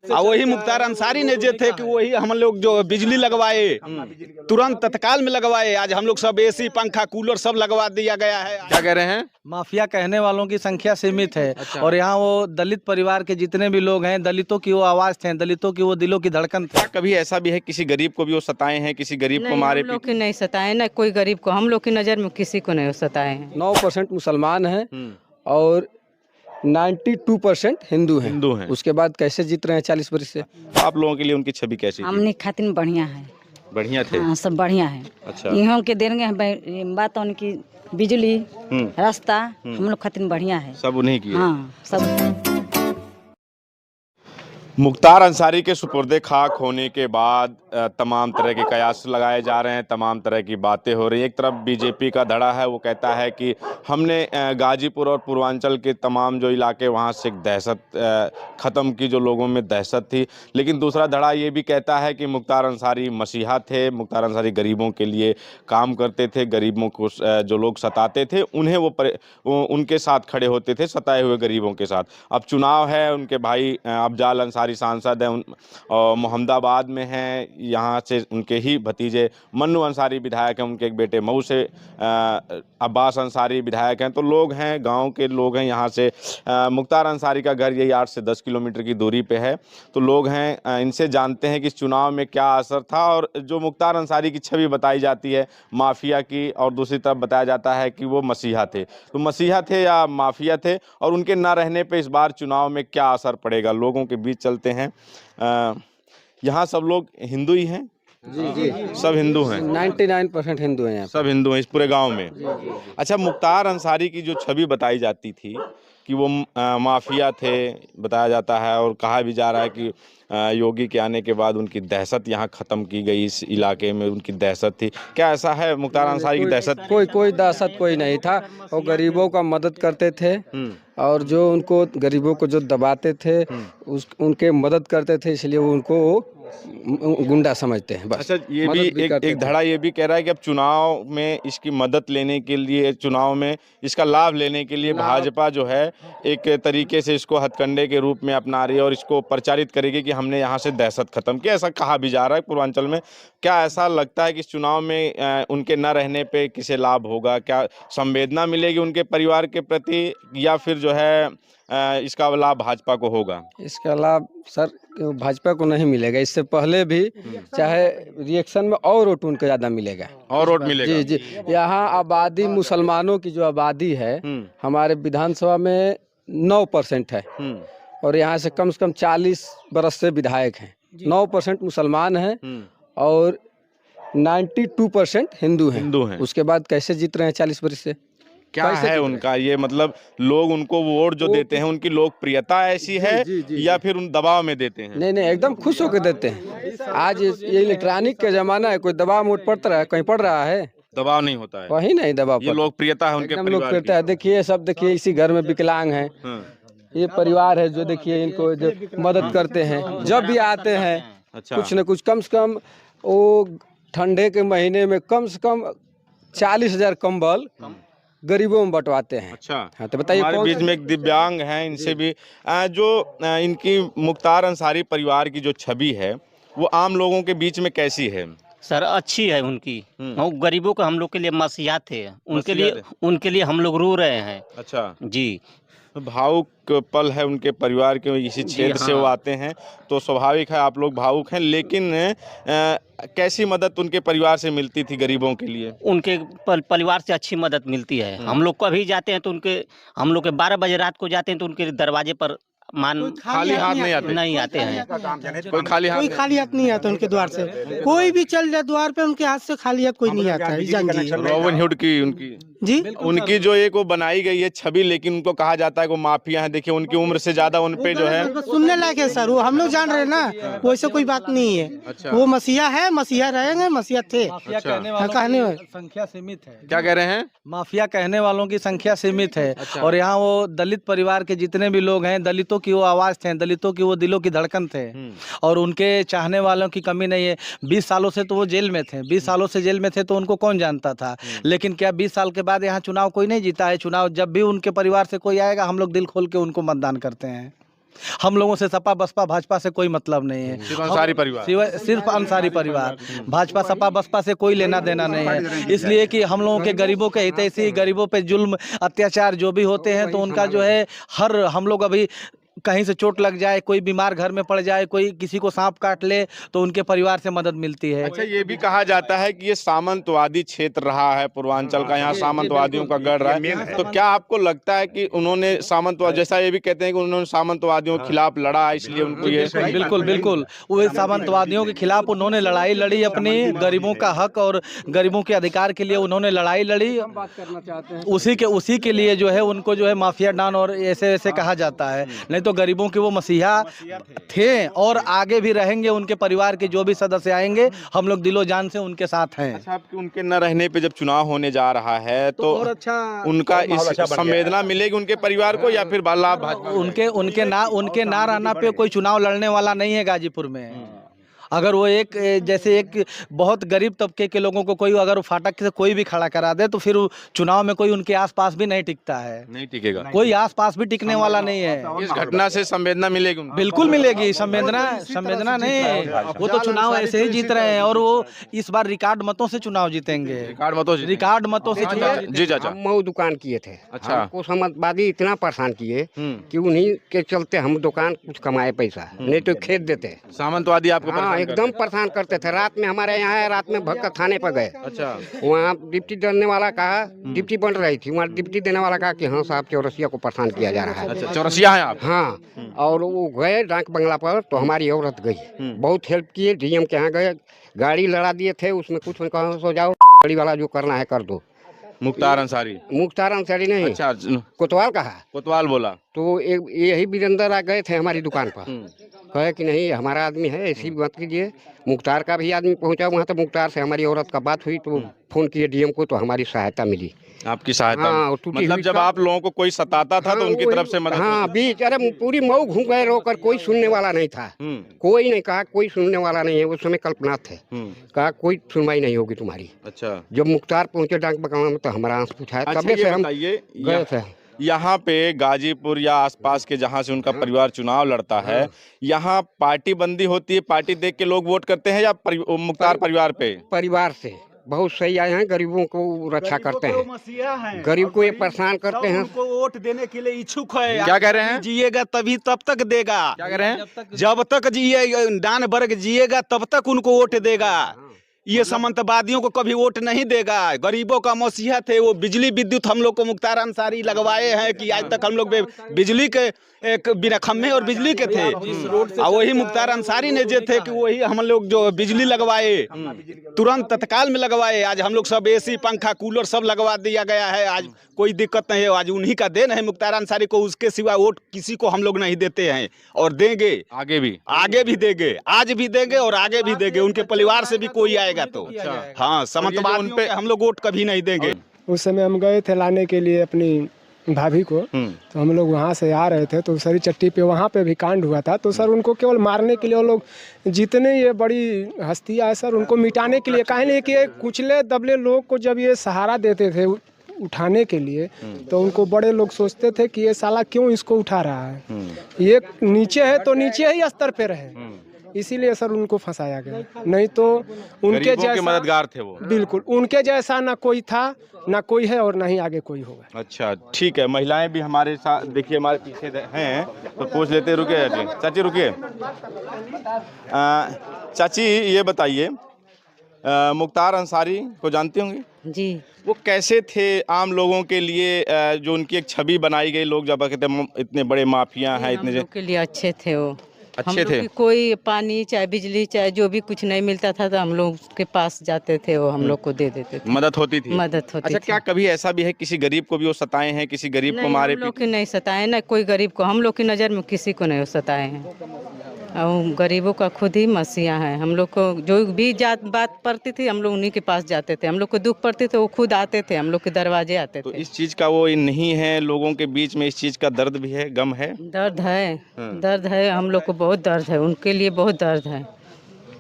और वही मुख्तार अंसारी ने जो थे कि वही हम लोग जो बिजली लगवाए तुरंत तत्काल में लगवाए। आज हम लोग सब एसी पंखा कूलर सब लगवा दिया गया है। क्या कह रहे हैं? माफिया कहने वालों की संख्या सीमित है। अच्छा। और यहाँ वो दलित परिवार के जितने भी लोग हैं, दलितों की वो आवाज थे, दलितों की वो दिलों की धड़कन थे। कभी ऐसा भी है किसी गरीब को भी वो सताए हैं, किसी गरीब को नहीं, मारे हम लोग की नहीं सताए ना कोई गरीब को, हम लोग की नज़र में किसी को नहीं सताए हैं। 9% मुसलमान हैं और 92% हिंदू हैं। हिंदू हैं। उसके बाद कैसे जीत रहे हैं 40 वर्ष से? आप लोगों के लिए उनकी छवि कैसी थी? हमने खातिर बढ़िया है। बढ़िया थे। हाँ, सब बढ़िया है। अच्छा। इहों के देंगे बात उनकी बिजली रास्ता हम लोग खातिर बढ़िया है। सब उन्हीं की है। हाँ सब। मुख्तार अंसारी के सुपुर्दे खाक होने के बाद तमाम तरह के कयास लगाए जा रहे हैं, तमाम तरह की बातें हो रही हैं। एक तरफ बीजेपी का धड़ा है, वो कहता है कि हमने गाजीपुर और पूर्वांचल के तमाम जो इलाके वहाँ से दहशत ख़त्म की, जो लोगों में दहशत थी। लेकिन दूसरा धड़ा ये भी कहता है कि मुख्तार अंसारी मसीहा थे, मुख्तार अंसारी गरीबों के लिए काम करते थे, गरीबों को जो लोग सताते थे उन्हें वो उनके साथ खड़े होते थे, सताए हुए गरीबों के साथ। अब चुनाव है, उनके भाई अफजाल अंसारी सांसद हैं और मोहम्मदाबाद में हैं, यहाँ से उनके ही भतीजे मन्नू अंसारी विधायक हैं, उनके एक बेटे मऊ से अब्बास अंसारी विधायक हैं। तो लोग हैं, गांव के लोग हैं यहाँ से। मुख्तार अंसारी का घर यही 8 से 10 किलोमीटर की दूरी पे है। तो लोग हैं, इनसे जानते हैं कि इस चुनाव में क्या असर था। और जो मुख्तार अंसारी की छवि बताई जाती है माफिया की, और दूसरी तरफ बताया जाता है कि वो मसीहा थे। तो मसीहा थे या माफिया थे, और उनके ना रहने पे इस बार चुनाव में क्या असर पड़ेगा, लोगों के बीच चलते हैं। यहाँ सब लोग हिंदू ही हैं? जी, सब हिंदू हैं। 99% हिंदू हैं यहाँ। सब हिंदू हैं इस पूरे गांव में। अच्छा, मुख्तार अंसारी की जो छवि बताई जाती थी कि वो माफिया थे, बताया जाता है, और कहा भी जा रहा है कि योगी के आने के बाद उनकी दहशत यहाँ ख़त्म की गई, इस इलाके में उनकी दहशत थी। क्या ऐसा है मुख्तार अंसारी की दहशत? कोई दहशत कोई नहीं था। वो गरीबों का मदद करते थे और जो उनको गरीबों को जो दबाते थे उनके मदद करते थे, इसलिए वो उनको गुंडा समझते हैं बस। अच्छा, ये भी एक धड़ा ये भी कह रहा है कि अब चुनाव में इसकी मदद लेने के लिए, चुनाव में इसका लाभ लेने के लिए भाजपा जो है एक तरीके से इसको हथकंडे के रूप में अपना रही है और इसको प्रचारित करेगी कि हमने यहाँ से दहशत खत्म की। ऐसा कहा भी जा रहा है पूर्वांचल में। क्या ऐसा लगता है कि इस चुनाव में उनके न रहने पे किसे लाभ होगा? क्या संवेदना मिलेगी उनके परिवार के प्रति, या फिर जो है इसका लाभ भाजपा को होगा? इसका लाभ सर भाजपा को नहीं मिलेगा। इससे पहले भी चाहे रिएक्शन में और वोट उनको ज़्यादा मिलेगा। और वोट मिलेगा? जी। यहाँ आबादी, मुसलमानों की जो आबादी है हमारे विधानसभा में 9% है, और यहाँ से कम 40 बरस से विधायक हैं। 9% मुसलमान हैं और 92% हिंदू हैं। उसके बाद कैसे जीत रहे हैं 40 वर्ष से? क्या है उनका ये, मतलब लोग उनको वोट जो देते हैं, उनकी लोकप्रियता ऐसी है या फिर उन दबाव में देते हैं? नहीं, एकदम खुश होकर देते हैं। आज ये इलेक्ट्रॉनिक का जमाना है, कोई दबाव में वोट पड़ता है? कहीं पड़ रहा है? दबाव नहीं होता है, वही नहीं दबाव। ये लोकप्रियता है उनके परिवार की। लोकप्रियता है। देखिए सब, देखिए इसी घर में विकलांग हैं, ये परिवार है जो देखिए इनको जो मदद करते हैं जब भी आते हैं। अच्छा। कुछ न कुछ, कम से कम वो ठंडे के महीने में कम से कम 40,000 कंबल गरीबों में बंटवाते हैं। अच्छा। हाँ, तो बताइए। हमारे बीच में एक दिव्यांग हैं, इनसे भी जो इनकी मुख्तार अंसारी परिवार की जो छवि है वो आम लोगों के बीच में कैसी है? सर अच्छी है उनकी। वो गरीबों को, हम लोग के लिए मसीहा थे, उनके लिए हम लोग रो रहे हैं। अच्छा जी। भावुक पल है उनके परिवार के, इसी क्षेत्र से वो आते हैं, तो स्वाभाविक है आप लोग भावुक हैं। लेकिन कैसी मदद उनके परिवार से मिलती थी गरीबों के लिए? उनके परिवार से अच्छी मदद मिलती है। हम लोग कभी जाते हैं तो हम लोग के 12 बजे रात को जाते हैं तो उनके दरवाजे पर खाली हाथ नहीं आते हैं। कोई खाली हाथ नहीं आता उनके द्वार से। कोई भी चल जाए द्वार पे, उनके हाथ से खाली हाथ कोई नहीं आता है। रॉबिन हुड की उनकी जो एक वो बनाई गई है छवि, लेकिन उनको कहा जाता है कि वो माफिया है। देखिए उनकी उम्र से ज्यादा उन पे जो है सुनने लायक है सर, वो हम लोग जान रहे हैं ना, वैसे कोई बात नहीं है। अच्छा। वो मसीहा है, मसीहा रहेंगे, मसीहा थे। कहने संख्या सीमित है। क्या कह रहे हैं? माफिया कहने वालों की संख्या सीमित है। और यहाँ वो दलित परिवार के जितने भी लोग हैं, दलितों की वो आवाज थे, दलितों की वो दिलों की धड़कन थे, और उनके चाहने वालों की कमी नहीं है। 20 सालों से तो वो जेल में थे, 20 सालों से जेल में थे, तो उनको कौन जानता था। लेकिन क्या 20 साल के बाद यहाँ चुनाव कोई नहीं जीता है? चुनाव जब भी उनके परिवार से कोई आएगा, हम लोग दिल खोल के उनको मतदान करते हैं। हम लोगों से सपा बसपा भाजपा से कोई मतलब नहीं है। सिर्फ अंसारी परिवार। सिर्फ अंसारी परिवार, भाजपा सपा बसपा से कोई लेना देना नहीं है। इसलिए कि हम लोगों के गरीबों के हितैषी, गरीबों पे जुल्म अत्याचार जो भी होते हैं तो उनका जो है हर हम लोग अभी कहीं से चोट लग जाए, कोई बीमार घर में पड़ जाए, कोई किसी को सांप काट ले तो उनके परिवार से मदद मिलती है। अच्छा, ये भी कहा जाता है कि ये सामंतवादी क्षेत्र रहा है पूर्वांचल का, यहाँ सामंतवादियों का गढ़ रहा है। तो क्या आपको लगता है कि उन्होंने सामंतवाद, जैसा ये भी कहते हैं कि उन्होंने सामंतवादियों के खिलाफ लड़ा, इसलिए उनको ये बिल्कुल बिल्कुल वो सामंतवादियों के खिलाफ उन्होंने लड़ाई लड़ी, अपनी गरीबों का हक और गरीबों के अधिकार के लिए उन्होंने लड़ाई लड़ी। उसी के लिए जो है उनको जो है माफिया डॉन और ऐसे ऐसे कहा जाता है। नहीं तो गरीबों के वो मसीहा थे और आगे भी रहेंगे। उनके परिवार के जो भी सदस्य आएंगे हम लोग दिलो जान से उनके साथ हैं। अच्छा, आपके उनके न रहने पे जब चुनाव होने जा रहा है तो और अच्छा उनका इस संवेदना मिलेगी उनके परिवार को, या फिर लाभ भाजपा? उनके ना रहना पे कोई चुनाव लड़ने वाला नहीं है गाजीपुर में। अगर वो जैसे एक बहुत गरीब तबके के लोगों को कोई अगर वो फाटक से कोई भी खड़ा करा दे तो फिर चुनाव में कोई उनके आसपास भी नहीं टिकता है। नहीं टिकेगा, कोई आसपास भी टिकने वाला नहीं है। इस घटना से संवेदना मिलेगी उनको? बिल्कुल मिलेगी संवेदना नहीं। वो तो चुनाव ऐसे ही जीत रहे हैं और वो इस बार रिकॉर्ड मतों से चुनाव जीतेंगे। रिकॉर्ड मतों से चुनाव। जी चाचा, हम मऊ दुकान किए थे। अच्छा। हमको समाजवादी इतना परेशान किए कि उन्हीं के चलते हम दुकान कुछ कमाए पैसा, नहीं तो खेत देते। सामंतवादी आपको हाँ, परेशान एकदम परेशान करते थे। रात में हमारे यहाँ है, रात में भक्का थाने पर गए। अच्छा। वहाँ डिप्टी देने वाला कहा, डिप्टी बन रही थी, वहाँ डिप्टी देने वाला कहा कि हाँ साहब चौरसिया को परेशान किया जा रहा है। अच्छा, चौरसिया है आप? हाँ। और वो गए डाक बंगला पर तो हमारी औरत गई, बहुत हेल्प किए। डीएम के यहाँ गए, गाड़ी लड़ा दिए थे, उसमें कुछ कहा सो जाओ, गाड़ी वाला जो करना है कर दो। मुख्तार अंसारी नहीं? अच्छा, कोतवाल कहा, कोतवाल बोला तो यही वीरेंद्र आ गए थे हमारी दुकान पर, कहे कि नहीं हमारा आदमी है, ऐसी बात कीजिए। मुख्तार का भी आदमी पहुंचा वहाँ, तो मुख्तार से हमारी औरत का बात हुई तो फोन किए डीएम को, तो हमारी सहायता मिली। आपकी सहायता? हाँ, मतलब जब आप लोगों को कोई सताता था तो उनकी तरफ से मदद? हाँ, बीच अरे पूरी मऊ घूम गए, रोकर कोई सुनने वाला नहीं था। कोई नहीं कहा, कोई सुनने वाला नहीं है। उस समय कल्पना थे, कहा कोई सुनवाई नहीं होगी तुम्हारी। अच्छा। जब मुख्तार पहुंचे डाक बंगला में तो हमारा आंस पूछा, तब से हम गए थे। यहाँ पे गाजीपुर या आसपास के जहाँ से उनका परिवार चुनाव लड़ता है, यहाँ पार्टी बंदी होती है, पार्टी देख के लोग वोट करते हैं या मुख्तार परिवार पे? परिवार से बहुत सही आए हैं, गरीबों को रक्षा करते हैं, गरीब को ये परेशान करते हैं। उनको वोट देने के लिए इच्छुक है। क्या कह रहे हैं? जिएगा तभी तब तक देगा। क्या कह रहे हैं? जब तक डान वर्ग जिएगा तब तक उनको वोट देगा। ये सामंतवादियों को कभी वोट नहीं देगा। गरीबों का मसीहा थे वो। बिजली विद्युत हम लोग को मुख्तार अंसारी लगवाए हैं कि आज तक हम लोग बिजली के बिना खम्भे और बिजली के थे। और वही मुख्तार अंसारी ने जो थे कि वही हम लोग जो बिजली लगवाए, तुरंत तत्काल में लगवाए। आज हम लोग सब एसी पंखा कूलर सब लगवा दिया गया है। आज कोई दिक्कत नहीं है। आज उन्हीं का देन है मुख्तार अंसारी को। उसके सिवा वोट किसी को हम लोग नहीं देते हैं और देंगे आगे भी देंगे, आज भी देंगे और आगे भी देंगे। उनके परिवार से भी कोई आएगा तो हाँ, सामंतवाद पे हम लोग वोट कभी नहीं देंगे। उस समय हम गए थे लाने के लिए अपनी भाभी को, तो हम लोग वहाँ से आ रहे थे तो सरी चट्टी पे वहाँ पे भी कांड हुआ था। तो सर उनको केवल मारने के लिए वो लोग, जितने ये बड़ी हस्तियाँ है सर, उनको मिटाने के लिए कहे नहीं कि कुचले दबले लोग को जब ये सहारा देते थे उठाने के लिए, तो उनको बड़े लोग सोचते थे कि ये साला क्यों इसको उठा रहा है, ये नीचे है तो नीचे ही स्तर पे रहे, इसीलिए सर उनको फंसाया गया। नहीं तो उनके जैसा मददगार थे वो। बिल्कुल उनके जैसा ना कोई था, ना कोई है और ना ही आगे कोई होगा। अच्छा, ठीक है। महिलाएं भी हमारे साथ, देखिए हमारे पीछे हैं, तो पूछ लेते। रुकिए चाची, रुकिए। चाची ये बताइए, मुख्तार अंसारी को जानती होंगी? जी। वो कैसे थे आम लोगों के लिए? जो उनकी एक छवि बनाई गई, लोग जब कहते इतने बड़े माफिया हैं, इतने के लिए अच्छे थे वो। अच्छे थे। कोई पानी चाहे बिजली चाहे जो भी कुछ नहीं मिलता था तो हम लोग के पास जाते थे, वो हम लोग को दे देते थे। मदद होती थी? मदद होती अच्छा, क्या कभी ऐसा भी है किसी गरीब को भी वो सताए हैं, किसी गरीब को मारे? हम लोग नहीं सताए ना कोई गरीब को, हम लोग की नज़र में किसी को नहीं सताए हैं। और गरीबों का खुद ही मसीहा है। हम लोग को जो भी बात पड़ती थी हम लोग उन्हीं के पास जाते थे। हम लोग को दुख पड़ते थे वो खुद आते थे, हम लोग के दरवाजे आते थे। तो इस चीज़ का वो नहीं है, लोगों के बीच में इस चीज़ का दर्द भी है, गम है? दर्द है, दर्द है, हम लोग को बहुत दर्द है, उनके लिए बहुत दर्द है।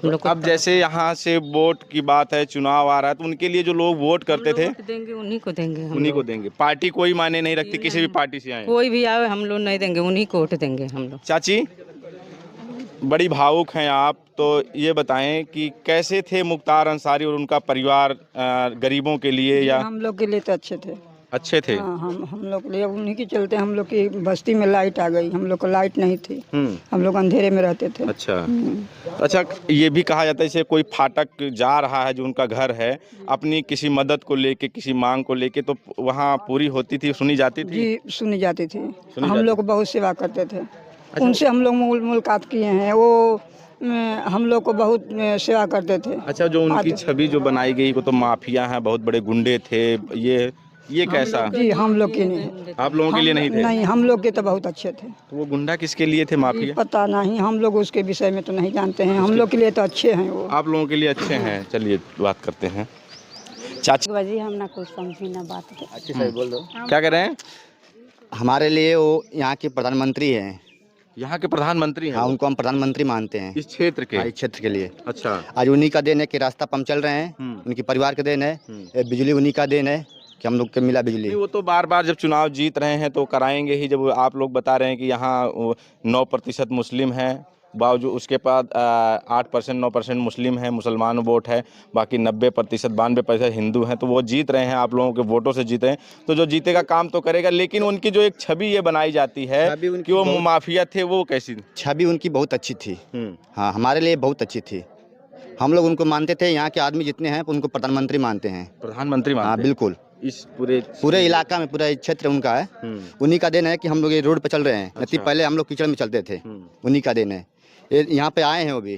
हम लोग को अब जैसे यहाँ से वोट की बात है, चुनाव आ रहा है, तो उनके लिए जो लोग वोट करते थे वोट देंगे उन्हीं को देंगे हम उन्हीं लोग। को देंगे। पार्टी कोई मायने नहीं रखती, किसी भी पार्टी से आए। कोई भी आवे हम लोग नहीं देंगे, उन्हीं को वोट देंगे हम लोग। चाची बड़ी भावुक हैं आप, तो ये बताएं कि कैसे थे मुख्तार अंसारी और उनका परिवार गरीबों के लिए, या हम लोग के लिए तो अच्छे थे। अच्छे थे? हाँ, हम लोग के लिए उन्हीं के चलते हम लोग की बस्ती में लाइट आ गई। हम लोग को लाइट नहीं थी, हम लोग अंधेरे में रहते थे। अच्छा। अच्छा, ये भी कहा जाता है जैसे कोई फाटक जा रहा है जो उनका घर है, अपनी किसी मदद को लेके, किसी मांग को लेके, तो वहाँ पूरी होती थी, सुनी जाती थी? जी सुनी जाती थी। हम लोग बहुत सेवा करते थे। उनसे हम लोग मुलाकात किए हैं, वो हम लोग को बहुत सेवा करते थे। अच्छा, जो उनकी छवि जो बनाई गई वो तो माफिया हैं, बहुत बड़े गुंडे थे, ये कैसा? जी हम लोग के नहीं। आप लोगों के लिए नहीं थे? नहीं, हम लोग के तो बहुत अच्छे थे। तो वो गुंडा किसके लिए थे, माफिया? पता नहीं, हम लोग उसके विषय में तो नहीं जानते हैं। हम लोग के लिए तो अच्छे हैं वो। आप लोगों के लिए अच्छे हैं। चलिए बात करते हैं। चाची बाजी हम ना कुछ समझी ना बात। अच्छी सही बोल दो। क्या कह रहे हैं? हमारे लिए वो यहाँ के प्रधानमंत्री हैं। यहाँ के प्रधानमंत्री हैं? हाँ, उनको हम प्रधानमंत्री मानते हैं इस क्षेत्र के? हाँ, इस क्षेत्र के लिए। अच्छा। आज उन्हीं का देन है कि रास्ता पंप चल रहे हैं, उनकी परिवार का देन है। बिजली उन्हीं का देन है कि हम लोग को मिला बिजली। वो तो बार बार जब चुनाव जीत रहे हैं तो कराएंगे ही। जब आप लोग बता रहे हैं कि यहाँ 9% मुस्लिम हैं, बावजूद उसके बाद 8% 9% मुस्लिम हैं, मुसलमान वोट है, बाकी 90% 92% हिंदू हैं, तो वो जीत रहे हैं, आप लोगों के वोटों से जीते हैं। तो जो जीतेगा काम तो करेगा, लेकिन उनकी जो एक छवि ये बनाई जाती है कि वो माफिया थे, वो कैसी छवि? उनकी बहुत अच्छी थी। हाँ, हमारे लिए बहुत अच्छी थी। हम लोग उनको मानते थे। यहाँ के आदमी जितने हैं उनको प्रधानमंत्री मानते हैं। प्रधानमंत्री मानते? हाँ बिल्कुल। इस पूरे इलाका में, पूरा क्षेत्र उनका है। उन्हीं का देन है कि हम लोग ये रोड पे चल रहे हैं। अच्छा। पहले हम लोग कीचड़ में चलते थे, उन्हीं का देन है। ये यहाँ पे आए हैं वो भी।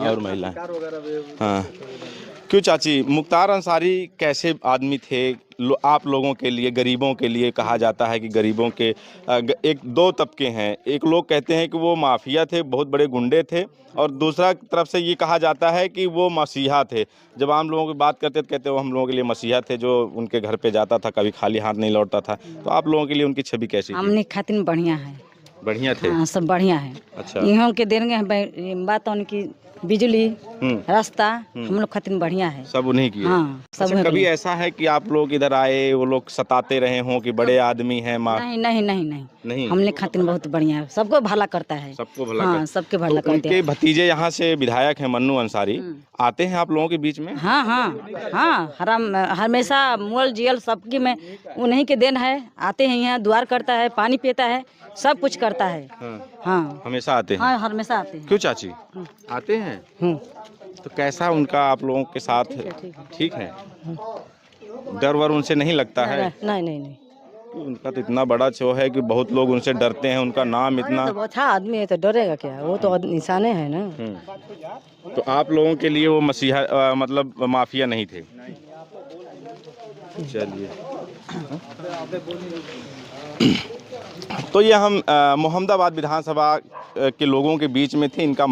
और महिला। हाँ, क्यों चाची, मुख्तार अंसारी कैसे आदमी थे? आप लोगों के लिए, गरीबों के लिए कहा जाता है कि गरीबों के एक दो तबके हैं। एक लोग कहते हैं कि वो माफिया थे, बहुत बड़े गुंडे थे, और दूसरा तरफ से ये कहा जाता है कि वो मसीहा थे। जब आम लोगों की बात करते तो कहते वो हम लोगों के लिए मसीहा थे, जो उनके घर पे जाता था, कभी खाली हाथ नहीं लौटता था। तो आप लोगों के लिए उनकी छवि कैसी थी? हमने खातिर बढ़िया है। बढ़िया थे? हाँ, सब बढ़िया है। अच्छा। इहों के देंगे बात उनकी बिजली रास्ता हम लोग खातिर बढ़िया है। सब उन्हीं की? हाँ, सब। अच्छा, कभी ऐसा है कि आप लोग इधर आए, वो लोग सताते रहे हों कि बड़े आदमी हैं? नहीं नहीं नहीं नहीं नहीं, हमने खातिर बहुत बढ़िया है। सबको भला करता है। सबको भला हाँ, सबके भला करते हैं। उनके भतीजे यहाँ से विधायक हैं, मन्नू अंसारी, आते हैं आप लोगों के बीच में? हाँ हाँ हाँ, हमेशा मोल जियल सबकी में उन्हीं के देन है। आते हैं यहाँ, द्वार करता है, पानी पीता है, सब कुछ करता है। हाँ, हमेशा आते हैं? हाँ, हमेशा आते हैं। क्यों चाची, आते हैं? तो कैसा उनका आप लोगों के साथ? ठीक है। डर वर उनसे नहीं लगता है? नहीं नहीं नहीं, उनका तो इतना बड़ा शो है कि बहुत लोग उनसे डरते हैं। उनका नाम इतना तो अच्छा आदमी है, तो डरेगा क्या? वो तो इंसाने है ना। तो आप लोगों के लिए वो मसीहा मतलब माफिया नहीं थे? चलिए। तो ये हम मोहम्मदाबाद विधानसभा के लोगों के बीच में थे। इनका